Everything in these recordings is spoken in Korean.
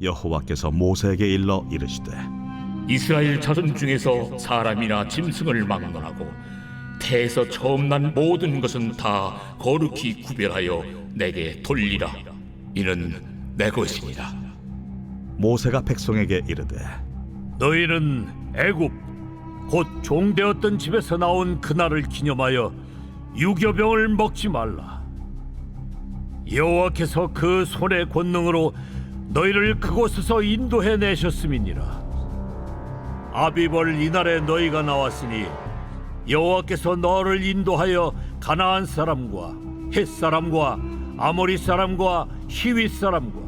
여호와께서 모세에게 일러 이르시되 이스라엘 자손 중에서 사람이나 짐승을 막론하고 태에서 처음 난 모든 것은 다 거룩히 구별하여 내게 돌리라. 이는 내 것이니라. 모세가 백성에게 이르되 너희는 애굽 곧 종되었던 집에서 나온 그날을 기념하여 유교병을 먹지 말라. 여호와께서 그 손의 권능으로 너희를 그곳에서 인도해 내셨음이니라. 아비벌 이날에 너희가 나왔으니 여호와께서 너를 인도하여 가나안 사람과 헷 사람과 아모리 사람과 히윗 사람과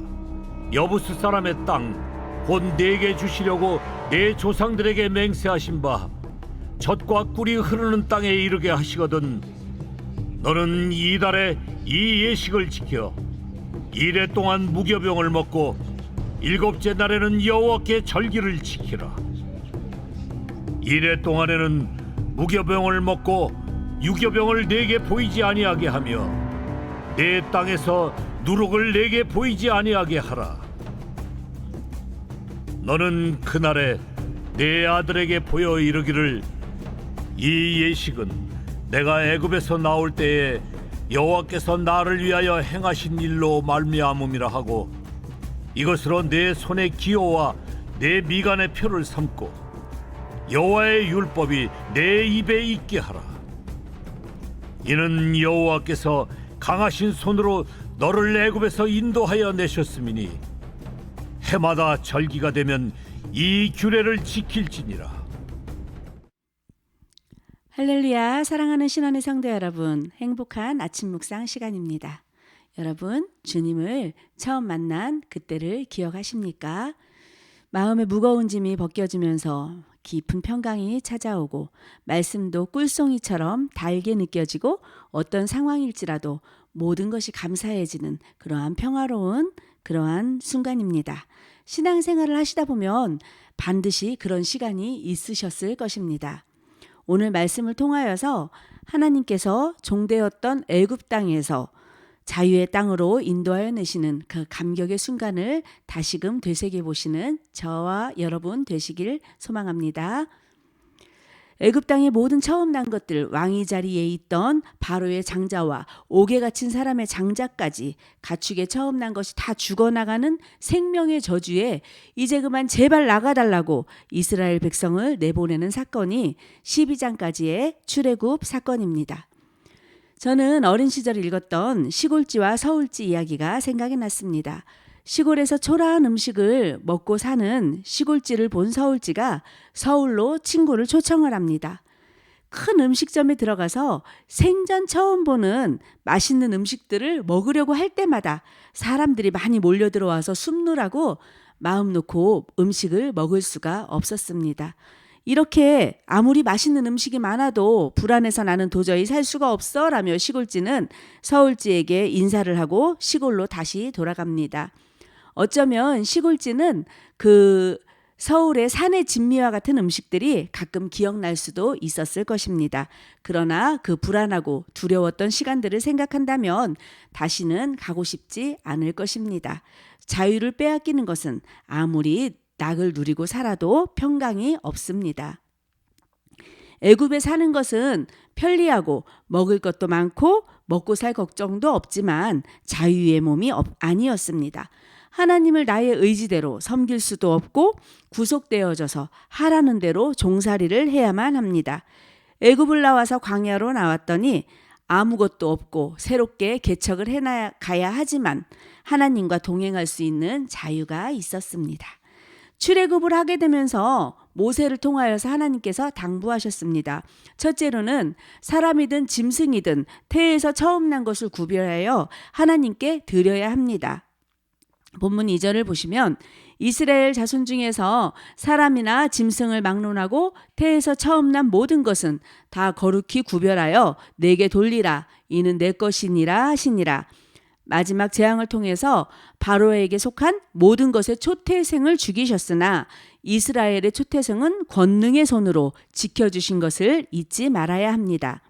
여부스 사람의 땅 곧 내게 주시려고 내 조상들에게 맹세하신 바 젖과 꿀이 흐르는 땅에 이르게 하시거든. 너는 이달에 이 예식을 지켜 이래 동안 무교병을 먹고 일곱째 날에는 여호와께 절기를 지키라. 이래 동안에는 무교병을 먹고 유교병을 내게 보이지 아니하게 하며 내 땅에서 누룩을 내게 보이지 아니하게 하라. 너는 그날에 내 아들에게 보여 이르기를 이 예식은 내가 애굽에서 나올 때에 여호와께서 나를 위하여 행하신 일로 말미암음이라 하고 이것으로 내 손의 기호와 내 미간의 표를 삼고 여호와의 율법이 내 입에 있게 하라. 이는 여호와께서 강하신 손으로 너를 애굽에서 인도하여 내셨음이니 해마다 절기가 되면 이 규례를 지킬지니라. 할렐루야. 사랑하는 신원의 성도 여러분, 행복한 아침 묵상 시간입니다. 여러분, 주님을 처음 만난 그때를 기억하십니까? 마음의 무거운 짐이 벗겨지면서 깊은 평강이 찾아오고 말씀도 꿀송이처럼 달게 느껴지고 어떤 상황일지라도 모든 것이 감사해지는 그러한 평화로운 그러한 순간입니다. 신앙생활을 하시다 보면 반드시 그런 시간이 있으셨을 것입니다. 오늘 말씀을 통하여서 하나님께서 종되었던 애굽 땅에서 자유의 땅으로 인도하여 내시는 그 감격의 순간을 다시금 되새겨 보시는 저와 여러분 되시길 소망합니다. 애굽 땅의 모든 처음 난 것들, 왕위 자리에 있던 바로의 장자와 옥에 갇힌 사람의 장자까지 가축의 처음 난 것이 다 죽어나가는 생명의 저주에 이제 그만 제발 나가달라고 이스라엘 백성을 내보내는 사건이 12장까지의 출애굽 사건입니다. 저는 어린 시절 읽었던 시골쥐와 서울쥐 이야기가 생각이 났습니다. 시골에서 초라한 음식을 먹고 사는 시골쥐를 본 서울쥐가 서울로 친구를 초청을 합니다. 큰 음식점에 들어가서 생전 처음 보는 맛있는 음식들을 먹으려고 할 때마다 사람들이 많이 몰려 들어와서 숨느라고 마음 놓고 음식을 먹을 수가 없었습니다. 이렇게 아무리 맛있는 음식이 많아도 불안해서 나는 도저히 살 수가 없어 라며 시골쥐는 서울쥐에게 인사를 하고 시골로 다시 돌아갑니다. 어쩌면 시골쥐는 그 서울의 산의 진미와 같은 음식들이 가끔 기억날 수도 있었을 것입니다. 그러나 그 불안하고 두려웠던 시간들을 생각한다면 다시는 가고 싶지 않을 것입니다. 자유를 빼앗기는 것은 아무리 낙을 누리고 살아도 평강이 없습니다. 애굽에 사는 것은 편리하고 먹을 것도 많고 먹고 살 걱정도 없지만 자유의 몸이 아니었습니다. 하나님을 나의 의지대로 섬길 수도 없고 구속되어져서 하라는 대로 종살이를 해야만 합니다. 애굽을 나와서 광야로 나왔더니 아무것도 없고 새롭게 개척을 해나가야 하지만 하나님과 동행할 수 있는 자유가 있었습니다. 출애굽을 하게 되면서 모세를 통하여서 하나님께서 당부하셨습니다. 첫째로는 사람이든 짐승이든 태에서 처음 난 것을 구별하여 하나님께 드려야 합니다. 본문 2절을 보시면 이스라엘 자손 중에서 사람이나 짐승을 막론하고 태에서 처음 난 모든 것은 다 거룩히 구별하여 내게 돌리라. 이는 내 것이니라 하시니라. 마지막 재앙을 통해서 바로에게 속한 모든 것의 초태생을 죽이셨으나 이스라엘의 초태생은 권능의 손으로 지켜주신 것을 잊지 말아야 합니다.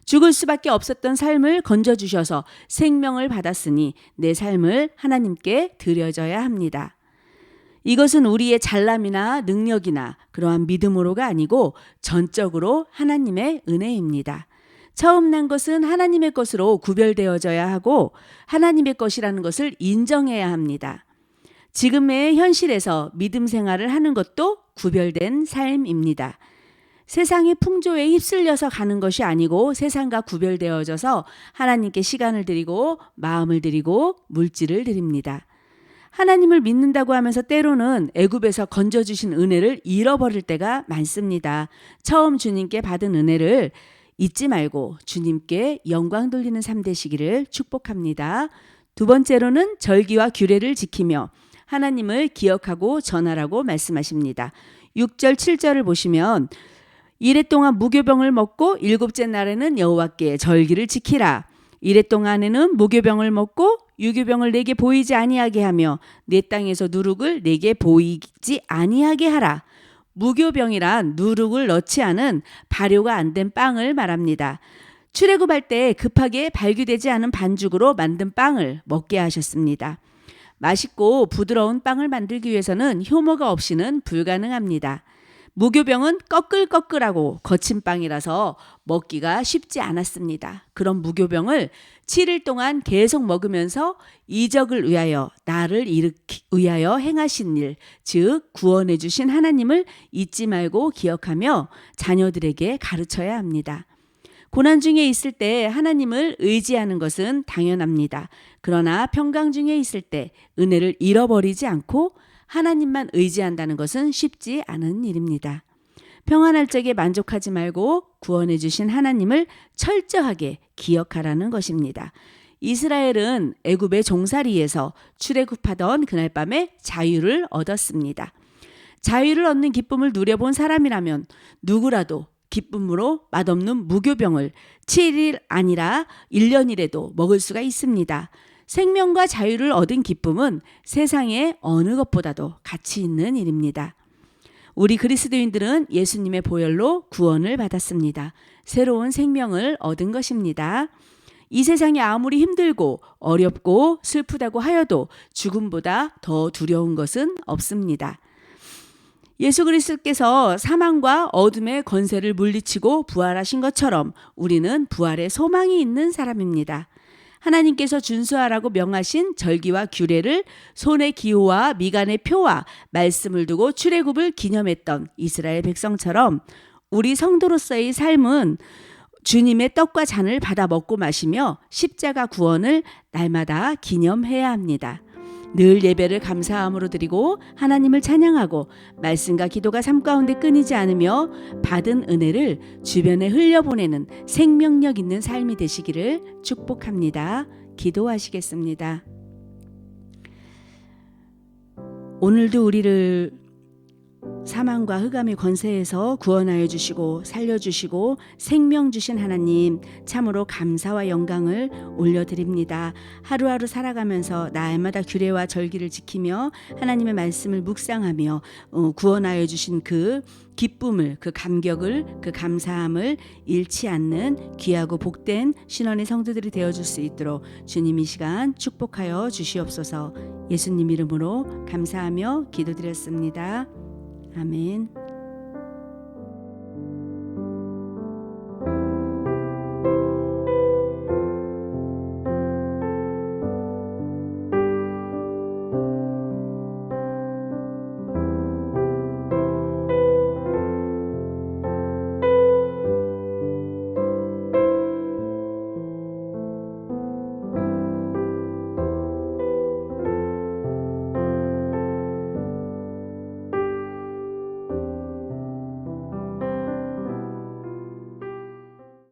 죽을 수밖에 없었던 삶을 건져주셔서 생명을 받았으니 내 삶을 하나님께 드려져야 합니다. 이것은 우리의 잘남이나 능력이나 그러한 믿음으로가 아니고 전적으로 하나님의 은혜입니다. 처음 난 것은 하나님의 것으로 구별되어져야 하고 하나님의 것이라는 것을 인정해야 합니다. 지금의 현실에서 믿음 생활을 하는 것도 구별된 삶입니다. 세상의 풍조에 휩쓸려서 가는 것이 아니고 세상과 구별되어져서 하나님께 시간을 드리고 마음을 드리고 물질을 드립니다. 하나님을 믿는다고 하면서 때로는 애굽에서 건져주신 은혜를 잃어버릴 때가 많습니다. 처음 주님께 받은 은혜를 잊지 말고 주님께 영광 돌리는 삶 되시기를 축복합니다. 두 번째로는 절기와 규례를 지키며 하나님을 기억하고 전하라고 말씀하십니다. 6절 7절을 보시면 이레 동안 무교병을 먹고 일곱째 날에는 여호와께 절기를 지키라. 이레 동안에는 무교병을 먹고 유교병을 내게 보이지 아니하게 하며 내 땅에서 누룩을 내게 보이지 아니하게 하라. 무교병이란 누룩을 넣지 않은 발효가 안 된 빵을 말합니다. 출애굽할 때 급하게 발효되지 않은 반죽으로 만든 빵을 먹게 하셨습니다. 맛있고 부드러운 빵을 만들기 위해서는 효모가 없이는 불가능합니다. 무교병은 꺼끌꺼끌하고 거친 빵이라서 먹기가 쉽지 않았습니다. 그런 무교병을 7일 동안 계속 먹으면서 이적을 위하여 나를 위하여 행하신 일, 즉 구원해 주신 하나님을 잊지 말고 기억하며 자녀들에게 가르쳐야 합니다. 고난 중에 있을 때 하나님을 의지하는 것은 당연합니다. 그러나 평강 중에 있을 때 은혜를 잃어버리지 않고 하나님만 의지한다는 것은 쉽지 않은 일입니다. 평안할 적에 만족하지 말고 구원해 주신 하나님을 철저하게 기억하라는 것입니다. 이스라엘은 애굽의 종살이에서 출애굽하던 그날 밤에 자유를 얻었습니다. 자유를 얻는 기쁨을 누려본 사람이라면 누구라도 기쁨으로 맛없는 무교병을 7일 아니라 1년이라도 먹을 수가 있습니다. 생명과 자유를 얻은 기쁨은 세상의 어느 것보다도 가치 있는 일입니다. 우리 그리스도인들은 예수님의 보혈로 구원을 받았습니다. 새로운 생명을 얻은 것입니다. 이 세상이 아무리 힘들고 어렵고 슬프다고 하여도 죽음보다 더 두려운 것은 없습니다. 예수 그리스도께서 사망과 어둠의 권세를 물리치고 부활하신 것처럼 우리는 부활의 소망이 있는 사람입니다. 하나님께서 준수하라고 명하신 절기와 규례를 손의 기호와 미간의 표와 말씀을 두고 출애굽을 기념했던 이스라엘 백성처럼 우리 성도로서의 삶은 주님의 떡과 잔을 받아 먹고 마시며 십자가 구원을 날마다 기념해야 합니다. 늘 예배를 감사함으로 드리고 하나님을 찬양하고 말씀과 기도가 삶 가운데 끊이지 않으며 받은 은혜를 주변에 흘려보내는 생명력 있는 삶이 되시기를 축복합니다. 기도하시겠습니다. 오늘도 우리를 사망과 흑암의 권세에서 구원하여 주시고 살려주시고 생명 주신 하나님 참으로 감사와 영광을 올려드립니다. 하루하루 살아가면서 날마다 규례와 절기를 지키며 하나님의 말씀을 묵상하며 구원하여 주신 그 기쁨을, 그 감격을, 그 감사함을 잃지 않는 귀하고 복된 신원의 성도들이 되어줄 수 있도록 주님 이 시간 축복하여 주시옵소서. 예수님 이름으로 감사하며 기도드렸습니다. 아멘.